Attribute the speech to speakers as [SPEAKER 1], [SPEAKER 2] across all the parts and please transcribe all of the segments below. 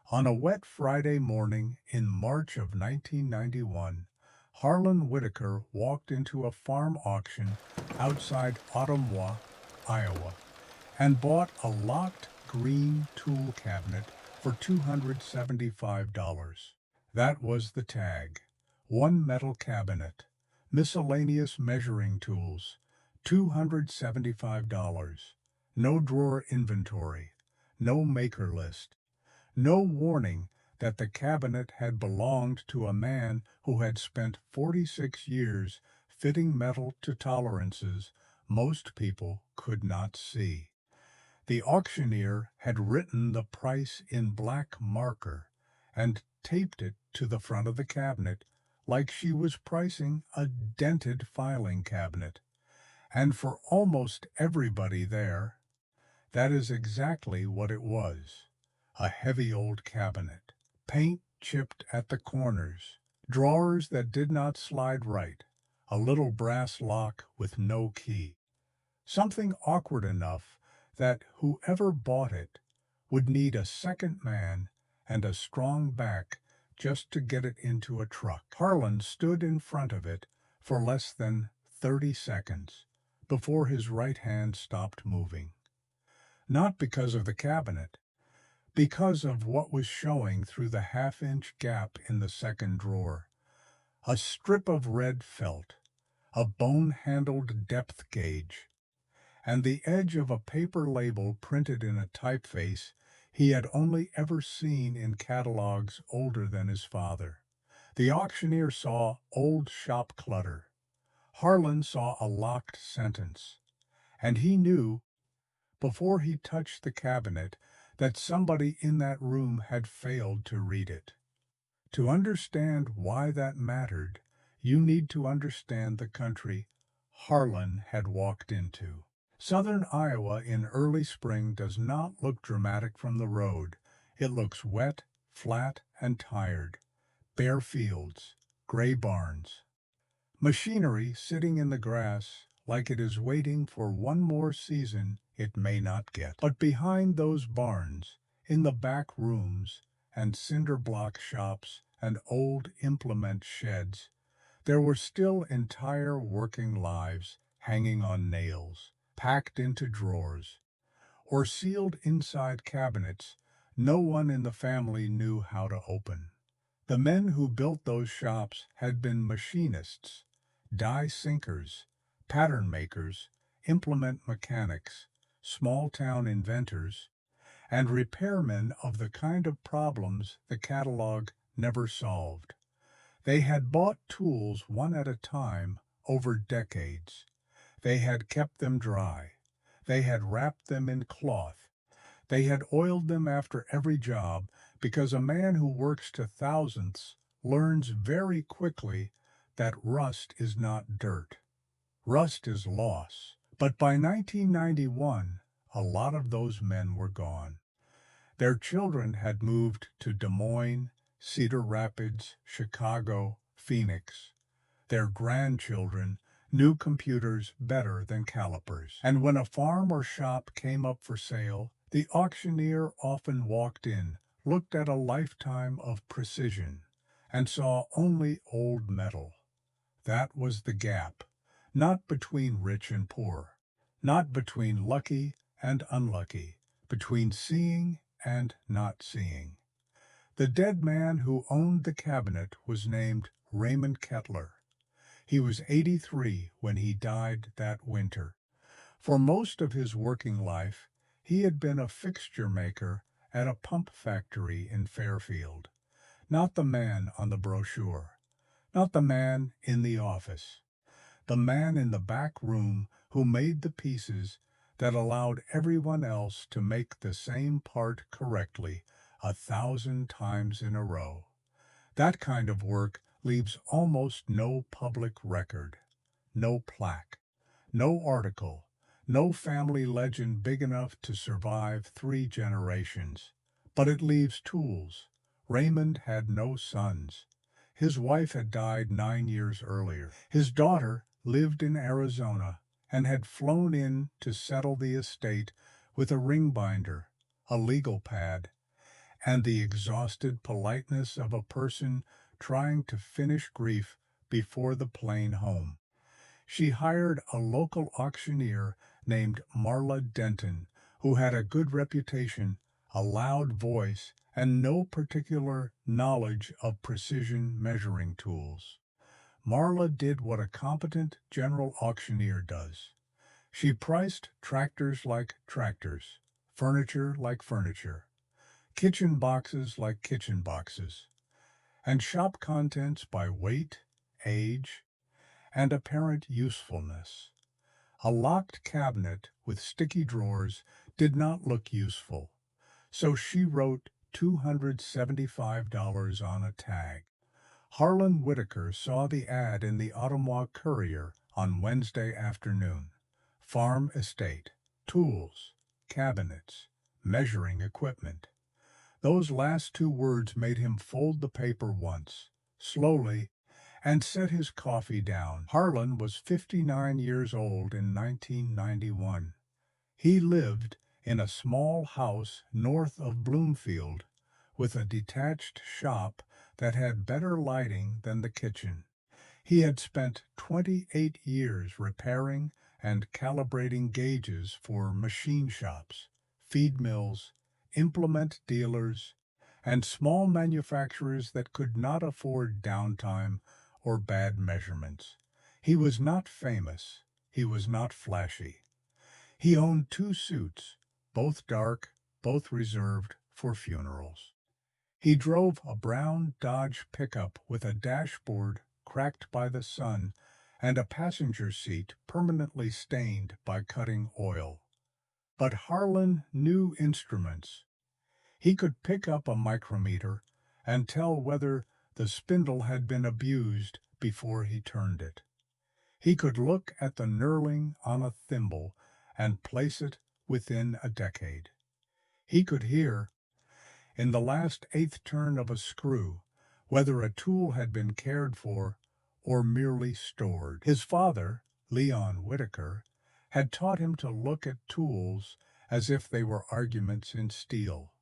[SPEAKER 1] On a wet Friday morning in March of 1991, Harlan Whitaker walked into a farm auction outside Ottumwa, Iowa, and bought a locked green tool cabinet for $275. That was the tag. One metal cabinet, miscellaneous measuring tools, $275. No drawer inventory, no maker list, no warning that the cabinet had belonged to a man who had spent 46 years fitting metal to tolerances most people could not see. The auctioneer had written the price in black marker and taped it to the front of the cabinet like she was pricing a dented filing cabinet. And for almost everybody there, that is exactly what it was. A heavy old cabinet, paint chipped at the corners, drawers that did not slide right, a little brass lock with no key. Something awkward enough that whoever bought it would need a second man and a strong back just to get it into a truck. Harlan stood in front of it for less than 30 seconds before his right hand stopped moving. Not because of the cabinet, because of what was showing through the half-inch gap in the second drawer. A strip of red felt, a bone-handled depth gauge, and the edge of a paper label printed in a typeface he had only ever seen in catalogs older than his father. The auctioneer saw old shop clutter. Harlan saw a locked sentence, and he knew, before he touched the cabinet, that somebody in that room had failed to read it. To understand why that mattered, you need to understand the country Harlan had walked into. Southern Iowa in early spring does not look dramatic from the road. It looks wet, flat, and tired. Bare fields, gray barns. Machinery sitting in the grass like it is waiting for one more season it may not get. But behind those barns, in the back rooms and cinder block shops and old implement sheds, there were still entire working lives hanging on nails, packed into drawers, or sealed inside cabinets no one in the family knew how to open. The men who built those shops had been machinists, die sinkers, pattern makers, implement mechanics, small-town inventors, and repairmen of the kind of problems the catalog never solved. They had bought tools one at a time over decades. They had kept them dry. They had wrapped them in cloth. They had oiled them after every job, because a man who works to thousandths learns very quickly that rust is not dirt. Rust is loss. But by 1991, a lot of those men were gone. Their children had moved to Des Moines, Cedar Rapids, Chicago, Phoenix. Their grandchildren knew computers better than calipers. And when a farm or shop came up for sale, the auctioneer often walked in, looked at a lifetime of precision, and saw only old metal. That was the gap, not between rich and poor, not between lucky and unlucky, between seeing and not seeing. The dead man who owned the cabinet was named Raymond Kettler. He was 83 when he died that winter. For most of his working life, he had been a fixture maker at a pump factory in Fairfield. Not the man on the brochure, not the man in the office, the man in the back room who made the pieces that allowed everyone else to make the same part correctly 1,000 times in a row. That kind of work leaves almost no public record, no plaque, no article, no family legend big enough to survive 3 generations. But it leaves tools. Raymond had no sons. His wife had died 9 years earlier. His daughter lived in Arizona and had flown in to settle the estate with a ring binder, a legal pad, and the exhausted politeness of a person trying to finish grief before the plane home. She hired a local auctioneer named Marla Denton, who had a good reputation, a loud voice, and no particular knowledge of precision measuring tools. Marla did what a competent general auctioneer does. She priced tractors like tractors, furniture like furniture, kitchen boxes like kitchen boxes, and shop contents by weight, age, and apparent usefulness. A locked cabinet with sticky drawers did not look useful, so she wrote $275 on a tag. Harlan Whitaker saw the ad in the Ottawa Courier on Wednesday afternoon. Farm estate, tools, cabinets, measuring equipment. Those last two words made him fold the paper once, slowly, and set his coffee down. Harlan was 59 years old in 1991. He lived in a small house north of Bloomfield with a detached shop that had better lighting than the kitchen. He had spent 28 years repairing and calibrating gauges for machine shops, feed mills, implement dealers, and small manufacturers that could not afford downtime or bad measurements. He was not famous. He was not flashy. He owned two suits, both dark, both reserved for funerals. He drove a brown Dodge pickup with a dashboard cracked by the sun and a passenger seat permanently stained by cutting oil. But Harlan knew instruments. He could pick up a micrometer and tell whether the spindle had been abused before he turned it. He could look at the knurling on a thimble and place it within a decade. He could hear, in the last eighth turn of a screw, whether a tool had been cared for or merely stored. His father, Leon Whitaker, had taught him to look at tools as if they were arguments in steel.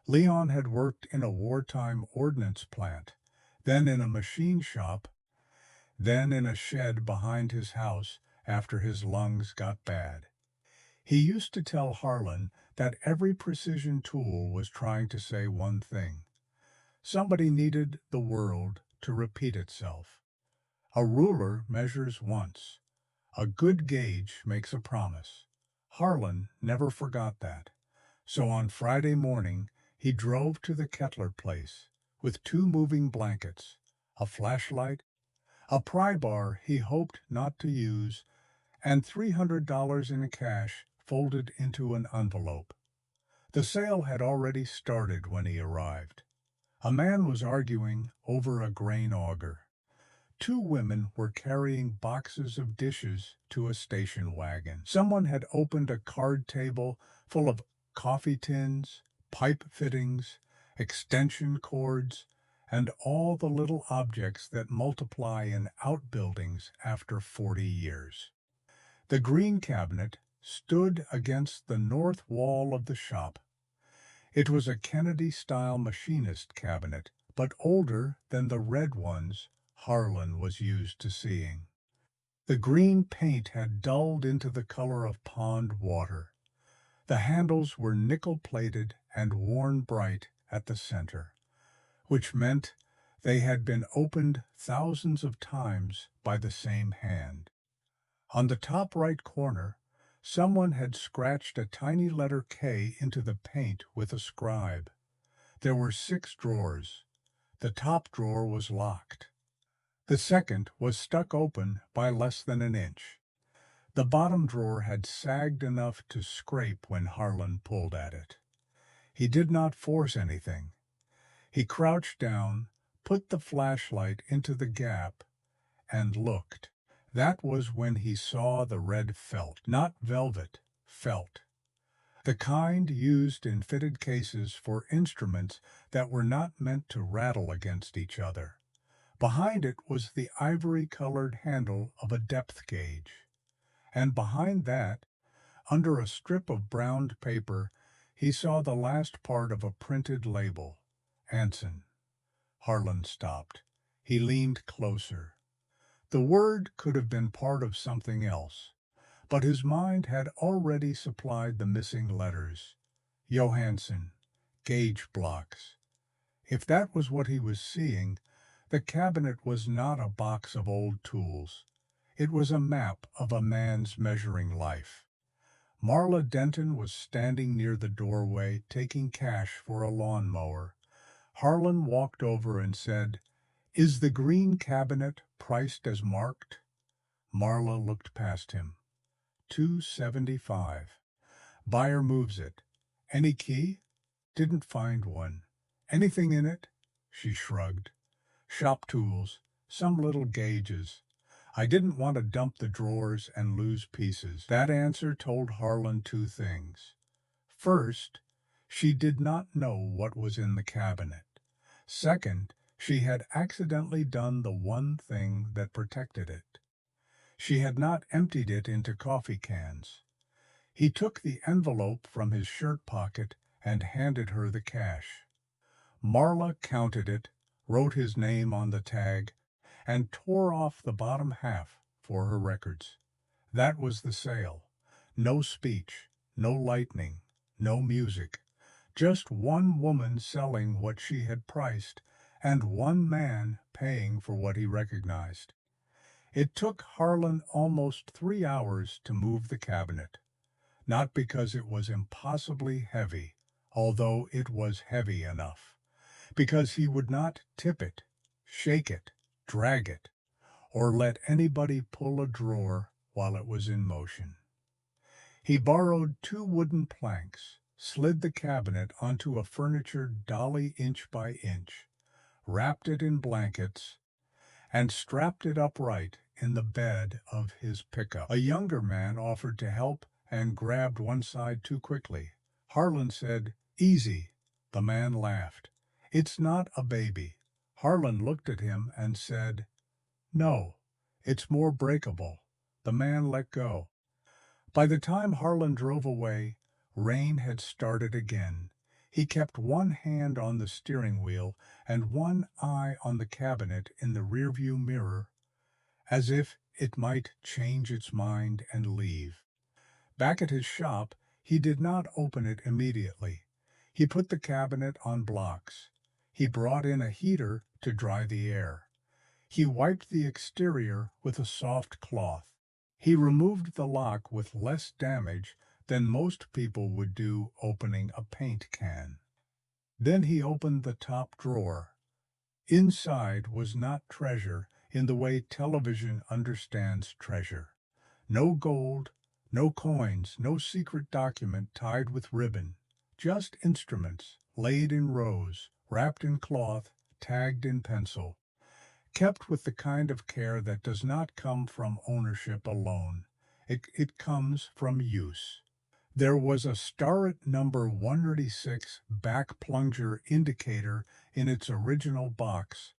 [SPEAKER 1] Leon had worked in a wartime ordnance plant, then in a machine shop, then in a shed behind his house after his lungs got bad. He used to tell Harlan that every precision tool was trying to say one thing. Somebody needed the world to repeat itself. A ruler measures once. A good gauge makes a promise. Harlan never forgot that. So on Friday morning, he drove to the Kettler place with two moving blankets, a flashlight, a pry bar he hoped not to use, and $300 in cash folded into an envelope. The sale had already started when he arrived. A man was arguing over a grain auger. Two women were carrying boxes of dishes to a station wagon. Someone had opened a card table full of coffee tins, pipe fittings, extension cords, and all the little objects that multiply in outbuildings after 40 years. The green cabinet stood against the north wall of the shop. It was a Kennedy-style machinist cabinet, but older than the red ones Harlan was used to seeing. The green paint had dulled into the color of pond water. The handles were nickel-plated and worn bright at the center, which meant they had been opened thousands of times by the same hand. On the top right corner, someone had scratched a tiny letter K into the paint with a scribe. There were 6 drawers. The top drawer was locked. The second was stuck open by less than an inch. The bottom drawer had sagged enough to scrape when Harlan pulled at it. He did not force anything. He crouched down, put the flashlight into the gap, and looked. That was when he saw the red felt, not velvet, felt. The kind used in fitted cases for instruments that were not meant to rattle against each other. Behind it was the ivory-colored handle of a depth gauge. And behind that, under a strip of browned paper, He saw the last part of a printed label. Anson. Harlan stopped. He leaned closer. The word could have been part of something else, but his mind had already supplied the missing letters. Johansson. Gauge blocks. If that was what he was seeing, the cabinet was not a box of old tools. It was a map of a man's measuring life. Marla Denton was standing near the doorway taking cash for a lawnmower. Harlan walked over and said, "Is the green cabinet priced as marked?" Marla looked past him. $275. Buyer moves it. Any key? Didn't find one. Anything in it? She shrugged. Shop tools, some little gauges. I didn't want to dump the drawers and lose pieces. That answer told Harlan two things. First, she did not know what was in the cabinet. Second, she had accidentally done the one thing that protected it. She had not emptied it into coffee cans. He took the envelope from his shirt pocket and handed her the cash. Marla counted it, wrote his name on the tag, and tore off the bottom half for her records. That was the sale. No speech, no lightning, no music. Just one woman selling what she had priced, and one man paying for what he recognized. It took Harlan almost 3 hours to move the cabinet, not because it was impossibly heavy, although it was heavy enough, because he would not tip it, shake it, drag it, or let anybody pull a drawer while it was in motion. He borrowed 2 wooden planks, slid the cabinet onto a furniture dolly inch by inch, wrapped it in blankets, and strapped it upright in the bed of his pickup. A younger man offered to help and grabbed one side too quickly. Harlan said, "Easy." The man laughed. "It's not a baby." Harlan looked at him and said, "No, it's more breakable." The man let go. By the time Harlan drove away, rain had started again. He kept one hand on the steering wheel and one eye on the cabinet in the rearview mirror, as if it might change its mind and leave. Back at his shop, he did not open it immediately. He put the cabinet on blocks. He brought in a heater to dry the air. He wiped the exterior with a soft cloth. He removed the lock with less damage than most people would do opening a paint can. Then he opened the top drawer. Inside was not treasure in the way television understands treasure. No gold, no coins, no secret document tied with ribbon. Just instruments, laid in rows, wrapped in cloth, tagged in pencil, kept with the kind of care that does not come from ownership alone. It comes from use. There was a Starrett number 136 back plunger indicator in its original box,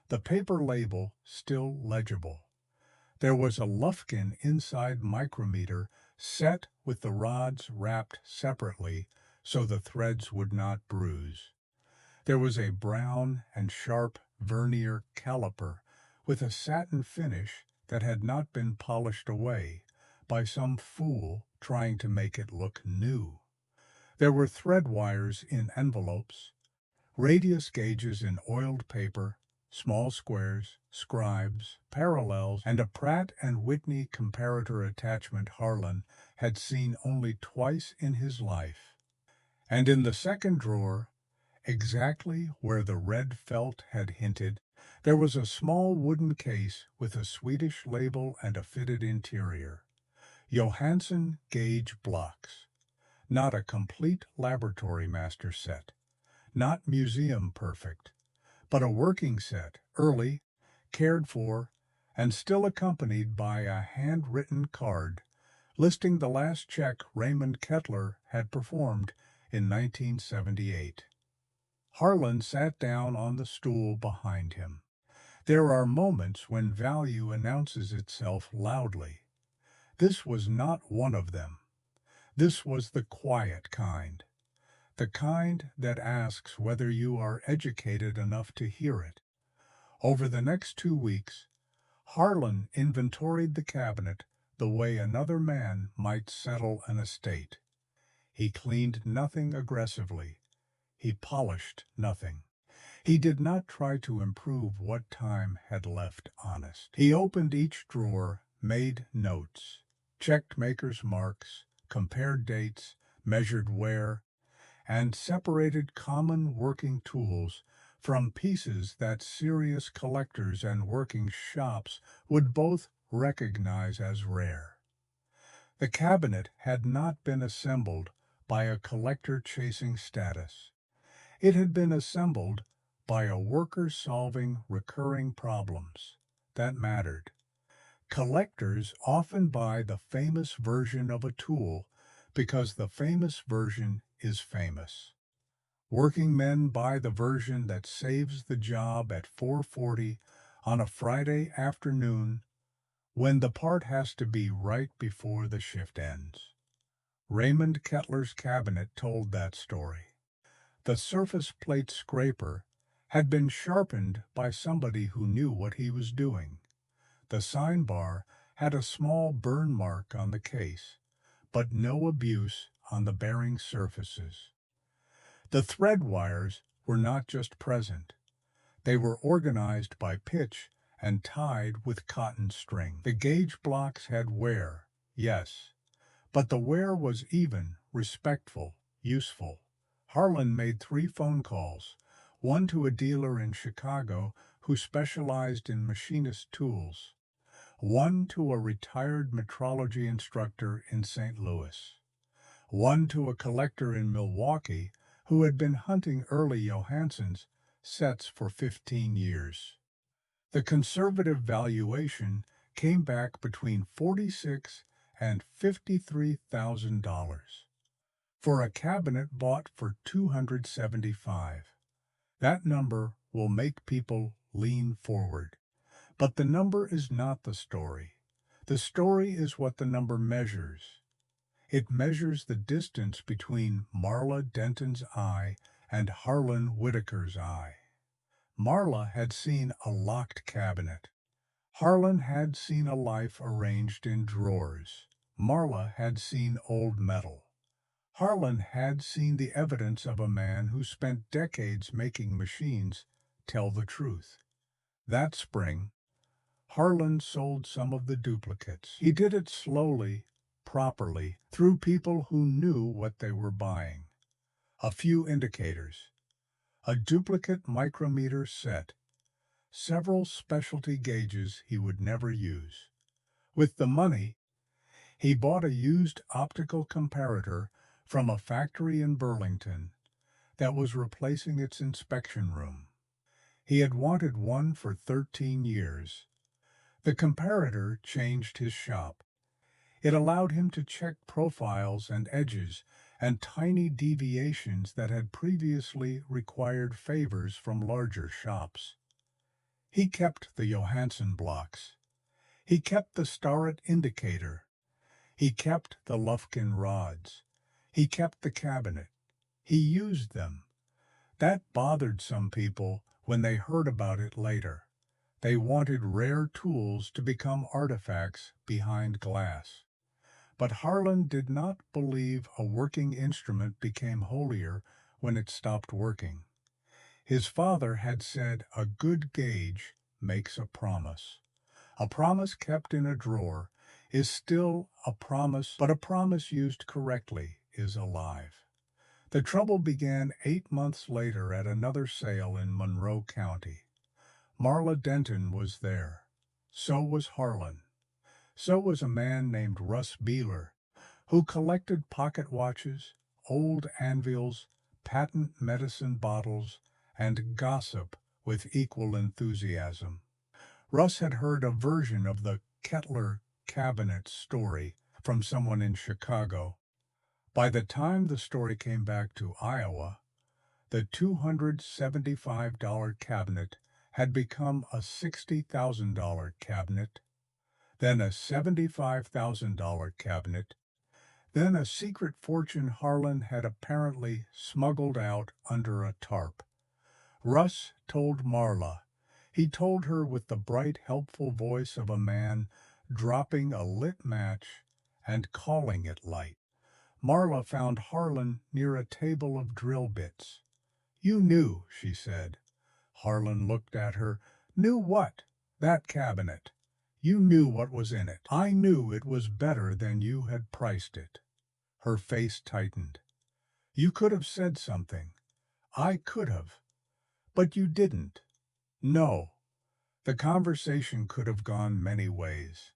[SPEAKER 1] the paper label still legible. There was a Lufkin inside micrometer set with the rods wrapped separately so the threads would not bruise. There was a brown and sharp vernier caliper with a satin finish that had not been polished away by some fool trying to make it look new. There were thread wires in envelopes, radius gauges in oiled paper, small squares, scribes, parallels, and a Pratt & Whitney comparator attachment Harlan had seen only twice in his life. And in the second drawer, exactly where the red felt had hinted, there was a small wooden case with a Swedish label and a fitted interior. Johansson gauge blocks. Not a complete laboratory master set. Not museum perfect. But a working set, early, cared for, and still accompanied by a handwritten card listing the last check Raymond Kettler had performed in 1978. Harlan sat down on the stool behind him. There are moments when value announces itself loudly. This was not one of them. This was the quiet kind. the kind that asks whether you are educated enough to hear it. Over the next 2 weeks, Harlan inventoried the cabinet the way another man might settle an estate. He cleaned nothing aggressively. He polished nothing. He did not try to improve what time had left honest. He opened each drawer, made notes, checked maker's marks, compared dates, measured wear, and separated common working tools from pieces that serious collectors and working shops would both recognize as rare. The cabinet had not been assembled by a collector chasing status. It had been assembled by a worker solving recurring problems that mattered. Collectors often buy the famous version of a tool because the famous version is famous. Working men buy the version that saves the job at 4:40 on a Friday afternoon when the part has to be right before the shift ends. Raymond Kettler's cabinet told that story. The surface plate scraper had been sharpened by somebody who knew what he was doing. The sign bar had a small burn mark on the case, but no abuse on the bearing surfaces. The thread wires were not just present. They were organized by pitch and tied with cotton string. The gauge blocks had wear, yes, but the wear was even, respectful, useful. Harlan made 3 phone calls, one to a dealer in Chicago who specialized in machinist tools, one to a retired metrology instructor in St. Louis, one to a collector in Milwaukee who had been hunting early Johansson's sets for 15 years. The conservative valuation came back between $46,000 and $53,000 for a cabinet bought for $275,000. That number will make people lean forward. But the number is not the story. The story is what the number measures. It measures the distance between Marla Denton's eye and Harlan Whitaker's eye. Marla had seen a locked cabinet. Harlan had seen a life arranged in drawers. Marla had seen old metal. Harlan had seen the evidence of a man who spent decades making machines tell the truth. That spring, Harlan sold some of the duplicates. He did it slowly, properly, through people who knew what they were buying. A few indicators. A duplicate micrometer set. Several specialty gauges he would never use. With the money, he bought a used optical comparator from a factory in Burlington that was replacing its inspection room. He had wanted one for 13 years. The comparator changed his shop. It allowed him to check profiles and edges and tiny deviations that had previously required favors from larger shops. He kept the Johansson blocks. He kept the Starrett indicator. He kept the Lufkin rods. He kept the cabinet. He used them. That bothered some people when they heard about it later. They wanted rare tools to become artifacts behind glass. But Harlan did not believe a working instrument became holier when it stopped working. His father had said a good gauge makes a promise. A promise kept in a drawer is still a promise, but a promise used correctly is alive. The trouble began 8 months later at another sale in Monroe County. Marla Denton was there. So was Harlan. So was a man named Russ Beeler, who collected pocket watches, old anvils, patent medicine bottles, and gossip with equal enthusiasm. Russ had heard a version of the Kettler cabinet story from someone in Chicago. By the time the story came back to Iowa, the $275 cabinet had become a $60,000 cabinet, then a $75,000 cabinet, Then a secret fortune Harlan had apparently smuggled out under a tarp. Russ told Marla. He told her with the bright, helpful voice of a man dropping a lit match and calling it light. Marla found Harlan near a table of drill bits. "You knew," she said. Harlan looked at her. "Knew what?" "That cabinet. You knew what was in it." "I knew it was better than you had priced it." Her face tightened. "You could have said something." "I could have. But you didn't." "No." The conversation could have gone many ways.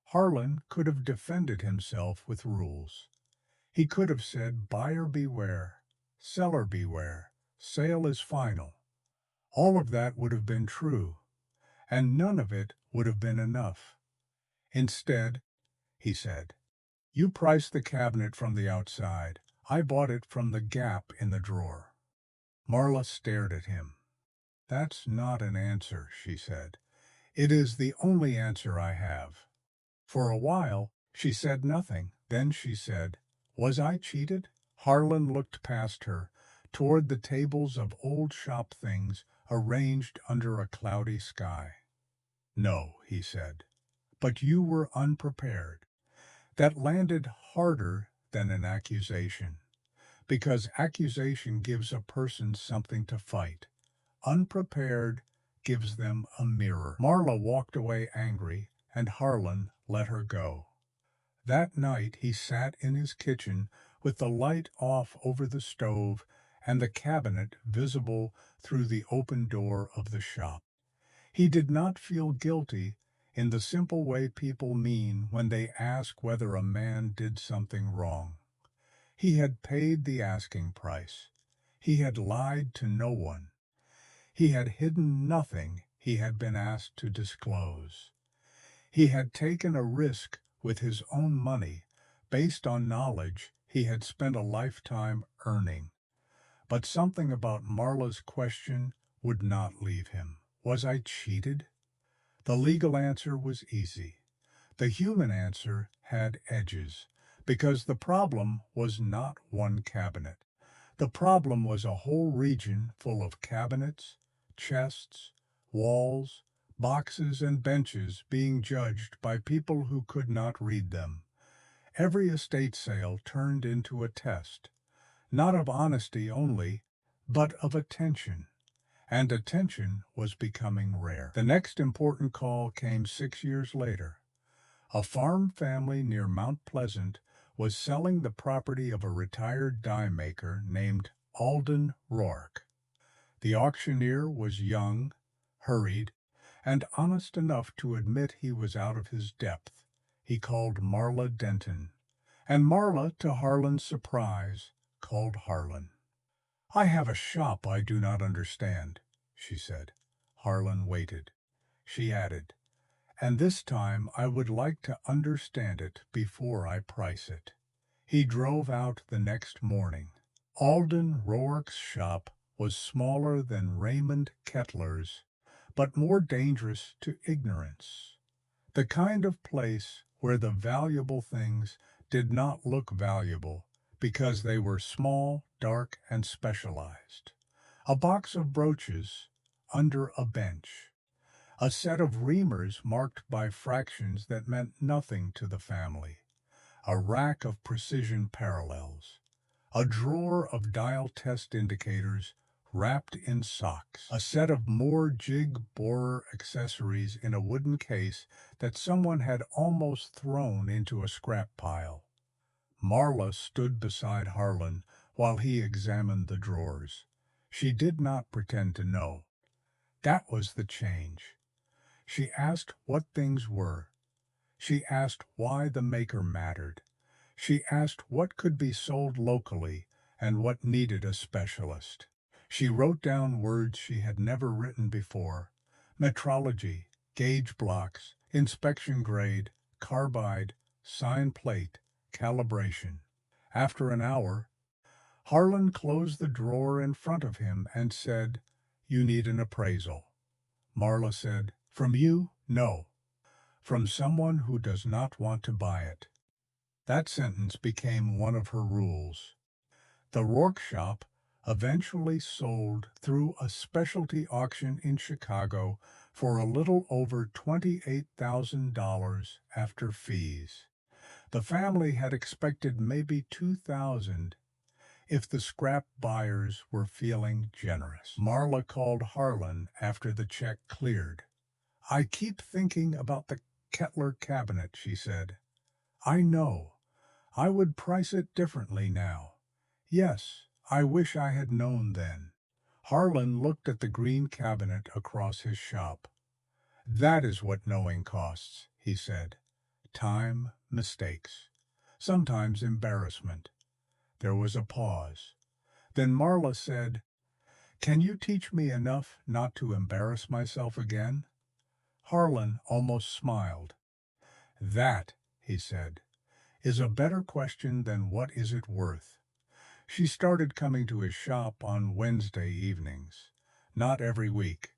[SPEAKER 1] Harlan could have defended himself with rules. He could have said, "Buyer beware, seller beware, sale is final." All of that would have been true, and none of it would have been enough. Instead, he said, "You priced the cabinet from the outside. I bought it from the gap in the drawer." Marla stared at him. "That's not an answer," she said. "It is the only answer I have." For a while, she said nothing. Then she said, "Was I cheated?" Harlan looked past her, toward the tables of old shop things arranged under a cloudy sky. "No," he said. "But you were unprepared." That landed harder than an accusation, because accusation gives a person something to fight. Unprepared gives them a mirror. Marla walked away angry, and Harlan let her go. That night he sat in his kitchen with the light off over the stove and the cabinet visible through the open door of the shop. He did not feel guilty in the simple way people mean when they ask whether a man did something wrong. He had paid the asking price. He had lied to no one. He had hidden nothing he had been asked to disclose. He had taken a risk with his own money based on knowledge he had spent a lifetime earning. But something about Marla's question would not leave him. Was I cheated? The legal answer was easy. The human answer had edges, because the problem was not one cabinet. The problem was a whole region full of cabinets, chests, walls, boxes, and benches being judged by people who could not read them. Every estate sale turned into a test, not of honesty only, but of attention. And attention was becoming rare. The next important call came 6 years later. A farm family near Mount Pleasant was selling the property of a retired die maker named Alden Rourke. The auctioneer was young, hurried, and honest enough to admit he was out of his depth. He called Marla Denton, and Marla, to Harlan's surprise, called Harlan. "I have a shop I do not understand," she said. Harlan waited. She added, "And this time I would like to understand it before I price it." He drove out the next morning. Alden Rourke's shop was smaller than Raymond Kettler's, but more dangerous to ignorance. The kind of place where the valuable things did not look valuable because they were small, dark, and specialized. A box of brooches under a bench. A set of reamers marked by fractions that meant nothing to the family. A rack of precision parallels. A drawer of dial test indicators wrapped in socks. A set of more jig borer accessories in a wooden case that someone had almost thrown into a scrap pile. Marla stood beside Harlan while he examined the drawers. She did not pretend to know. That was the change. She asked what things were. She asked why the maker mattered. She asked what could be sold locally and what needed a specialist. She wrote down words she had never written before: metrology, gauge blocks, inspection grade, carbide, sign plate, calibration. After an hour, Harlan closed the drawer in front of him and said, "You need an appraisal." Marla said, "From you? No. From someone who does not want to buy it." That sentence became one of her rules. The workshop eventually sold through a specialty auction in Chicago for a little over $28,000 after fees. The family had expected maybe $2,000 if the scrap buyers were feeling generous. Marla called Harlan after the check cleared. "I keep thinking about the Kettler cabinet," she said. "I know. I would price it differently now. Yes, I wish I had known then." Harlan looked at the green cabinet across his shop. "That is what knowing costs," he said. "Time, mistakes, sometimes embarrassment." There was a pause. Then Marla said, "Can you teach me enough not to embarrass myself again?" Harlan almost smiled. "That," he said, "is a better question than what is it worth." She started coming to his shop on Wednesday evenings. Not every week,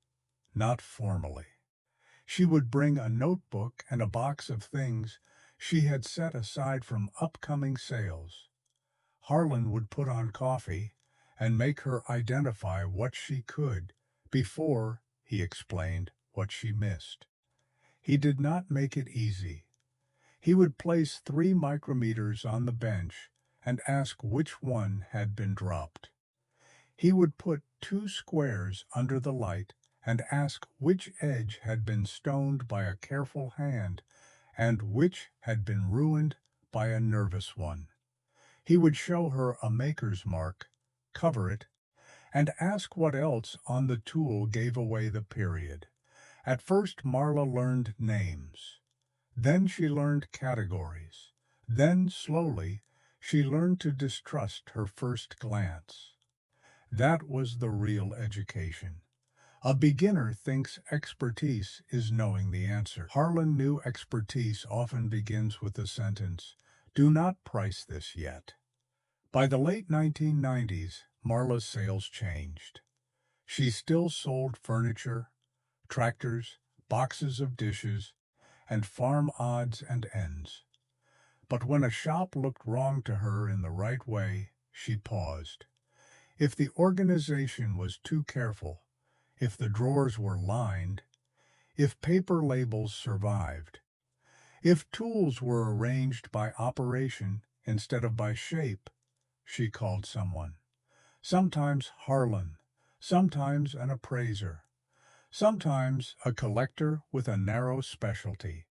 [SPEAKER 1] not formally. She would bring a notebook and a box of things she had set aside from upcoming sales. Harlan would put on coffee and make her identify what she could before he explained what she missed. He did not make it easy. He would place 3 micrometers on the bench and ask which one had been dropped. He would put 2 squares under the light and ask which edge had been stoned by a careful hand and which had been ruined by a nervous one. He would show her a maker's mark, cover it, and ask what else on the tool gave away the period. At first Marla learned names. Then she learned categories. Then, slowly, she learned to distrust her first glance. That was the real education. A beginner thinks expertise is knowing the answer. Harlan knew expertise often begins with the sentence, "Do not price this yet." By the late 1990s, Marla's sales changed. She still sold furniture, tractors, boxes of dishes, and farm odds and ends. But when a shop looked wrong to her in the right way, she paused. If the organization was too careful, if the drawers were lined, if paper labels survived, if tools were arranged by operation instead of by shape, she called someone. Sometimes Harlan, sometimes an appraiser, sometimes a collector with a narrow specialty.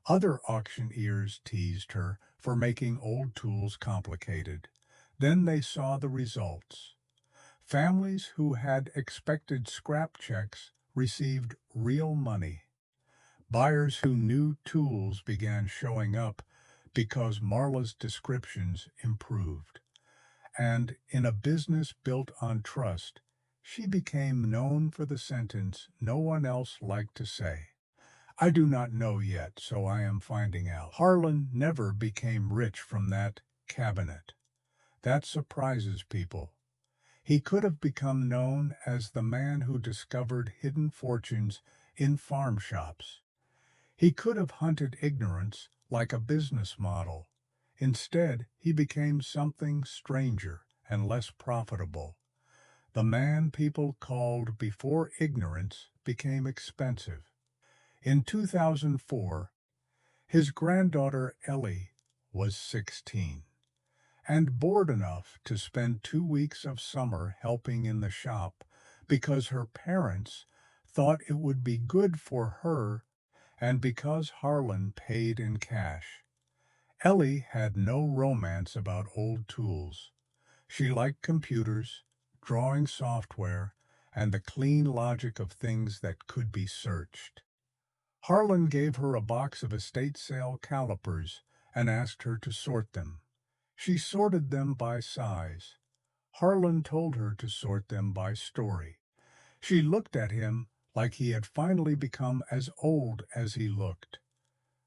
[SPEAKER 1] Other auctioneers teased her for making old tools complicated. Then they saw the results. Families who had expected scrap checks received real money. Buyers who knew tools began showing up because Marla's descriptions improved. And in a business built on trust, she became known for the sentence no one else liked to say. "I do not know yet, so I am finding out." Harlan never became rich from that cabinet. That surprises people. He could have become known as the man who discovered hidden fortunes in farm shops. He could have hunted ignorance like a business model. Instead, he became something stranger and less profitable. The man people called before ignorance became expensive. In 2004, his granddaughter Ellie was 16 and bored enough to spend 2 weeks of summer helping in the shop because her parents thought it would be good for her and because Harlan paid in cash. Ellie had no romance about old tools. She liked computers, drawing software, and the clean logic of things that could be searched. Harlan gave her a box of estate sale calipers and asked her to sort them. She sorted them by size. Harlan told her to sort them by story. She looked at him like he had finally become as old as he looked.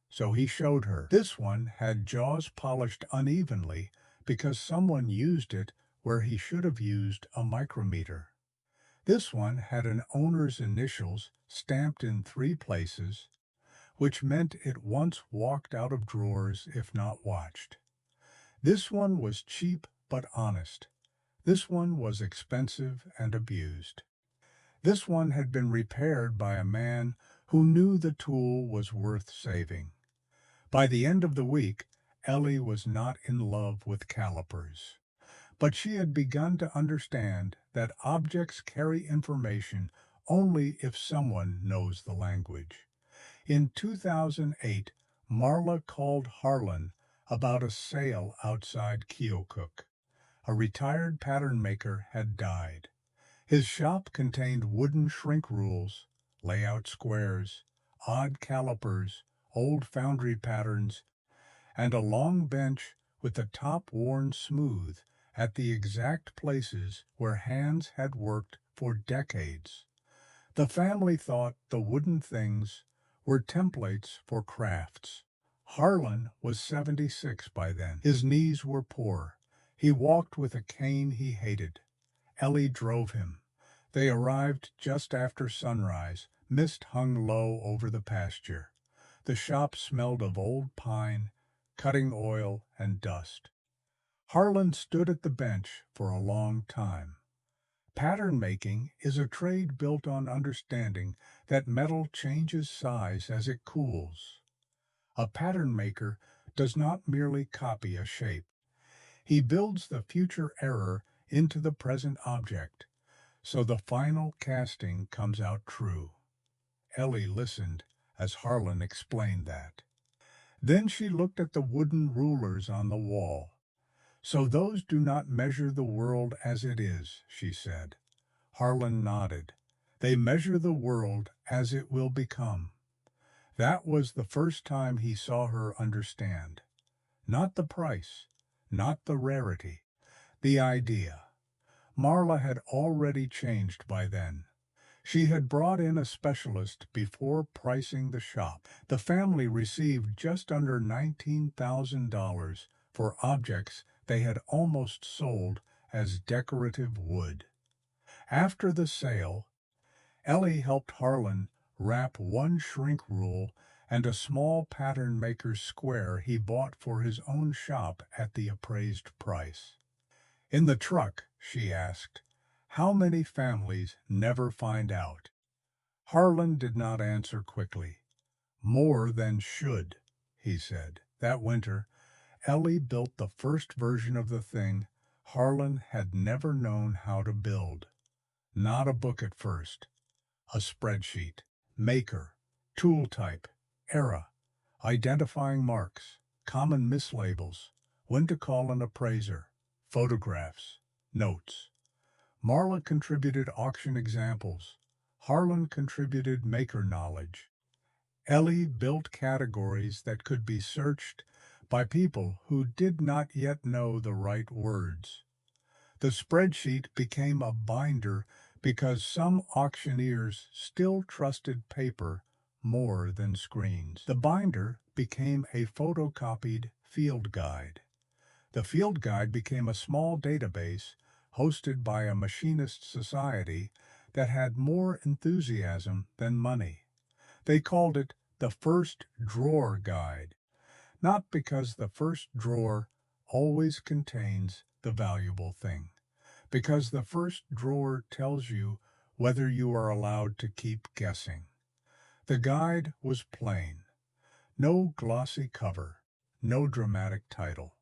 [SPEAKER 1] So he showed her. This one had jaws polished unevenly because someone used it where he should have used a micrometer. This one had an owner's initials stamped in 3 places, which meant it once walked out of drawers if not watched. This one was cheap but honest. This one was expensive and abused. This one had been repaired by a man who knew the tool was worth saving. By the end of the week, Ellie was not in love with calipers. But she had begun to understand that objects carry information only if someone knows the language. In 2008, Marla called Harlan about a sale outside Keokuk. A retired pattern maker had died. His shop contained wooden shrink rules, layout squares, odd calipers, old foundry patterns, and a long bench with the top worn smooth at the exact places where hands had worked for decades. The family thought the wooden things were templates for crafts. Harlan was 76 by then. His knees were poor. He walked with a cane he hated. Ellie drove him. They arrived just after sunrise. Mist hung low over the pasture. The shop smelled of old pine, cutting oil, and dust. Harlan stood at the bench for a long time. Pattern making is a trade built on understanding that metal changes size as it cools. A pattern maker does not merely copy a shape. He builds the future error into the present object, so the final casting comes out true. Ellie listened as Harlan explained that. Then she looked at the wooden rulers on the wall. "So those do not measure the world as it is," she said. Harlan nodded. "They measure the world as it will become." That was the first time he saw her understand. Not the price, not the rarity, the idea. Marla had already changed by then. She had brought in a specialist before pricing the shop. The family received just under $19,000 for objects they had almost sold as decorative wood. After the sale, Ellie helped Harlan wrap one shrink rule and a small pattern maker's square he bought for his own shop at the appraised price. In the truck, she asked, "How many families never find out?" Harlan did not answer quickly. "More than should," he said. That winter, Ellie built the first version of the thing Harlan had never known how to build. Not a book at first. A spreadsheet. Maker. Tool type. Era. Identifying marks. Common mislabels. When to call an appraiser. Photographs. Notes. Marla contributed auction examples. Harlan contributed maker knowledge. Ellie built categories that could be searched by people who did not yet know the right words. The spreadsheet became a binder because some auctioneers still trusted paper more than screens. The binder became a photocopied field guide. The field guide became a small database hosted by a machinist society that had more enthusiasm than money. They called it the First Drawer Guide, not because the first drawer always contains the valuable thing, because the first drawer tells you whether you are allowed to keep guessing. The guide was plain. No glossy cover, no dramatic title.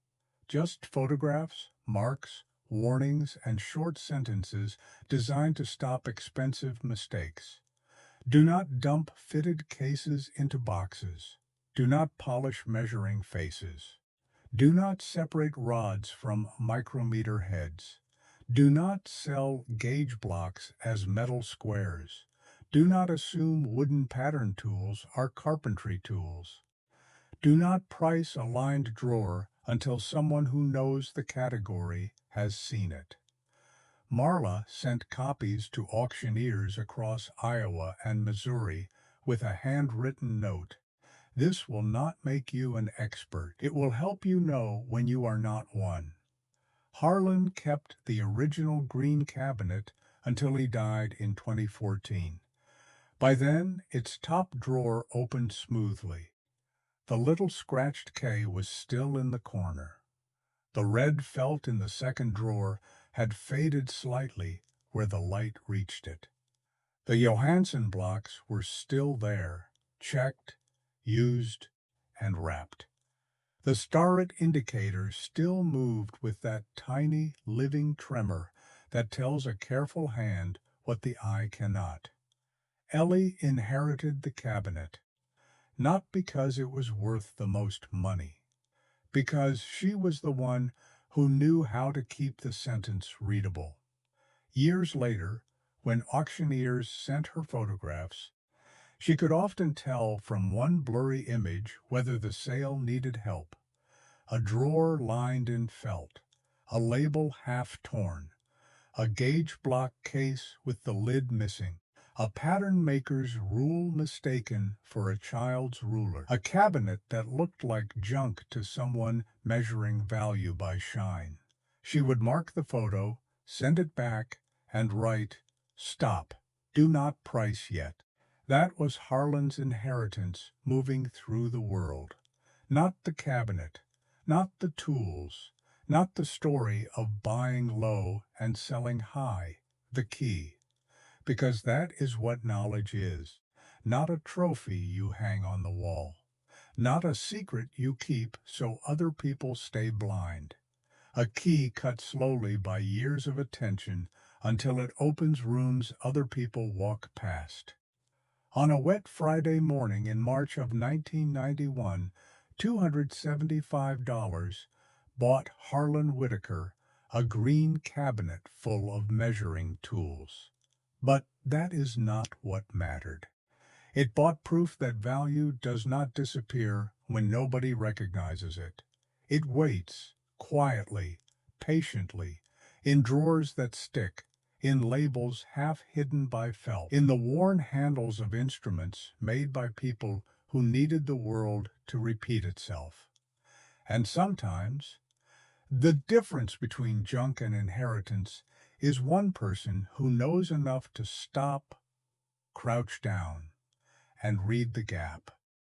[SPEAKER 1] Just photographs, marks, warnings, and short sentences designed to stop expensive mistakes. Do not dump fitted cases into boxes. Do not polish measuring faces. Do not separate rods from micrometer heads. Do not sell gauge blocks as metal squares. Do not assume wooden pattern tools are carpentry tools. Do not price a lined drawer until someone who knows the category has seen it. Marla sent copies to auctioneers across Iowa and Missouri with a handwritten note. "This will not make you an expert. It will help you know when you are not one." Harlan kept the original green cabinet until he died in 2014. By then, its top drawer opened smoothly. The little scratched K was still in the corner. The red felt in the second drawer had faded slightly where the light reached it. The Johansen blocks were still there, checked, used, and wrapped. The starret indicator still moved with that tiny, living tremor that tells a careful hand what the eye cannot. Ellie inherited the cabinet, not because it was worth the most money, because she was the one who knew how to keep the sentence readable. Years later, when auctioneers sent her photographs, she could often tell from one blurry image whether the sale needed help. A drawer lined in felt, a label half torn, a gauge block case with the lid missing, a pattern maker's rule mistaken for a child's ruler, a cabinet that looked like junk to someone measuring value by shine. She would mark the photo, send it back, and write, "Stop, do not price yet." That was Harlan's inheritance moving through the world. Not the cabinet, not the tools, not the story of buying low and selling high, the key. Because that is what knowledge is, not a trophy you hang on the wall, not a secret you keep so other people stay blind. A key cut slowly by years of attention until it opens rooms other people walk past. On a wet Friday morning in March of 1991, $275 bought Harlan Whitaker a green cabinet full of measuring tools. But that is not what mattered. It bought proof that value does not disappear when nobody recognizes it. It waits, quietly, patiently, in drawers that stick, in labels half hidden by felt, in the worn handles of instruments made by people who needed the world to repeat itself. And sometimes, the difference between junk and inheritance is one person who knows enough to stop, crouch down, and read the gap.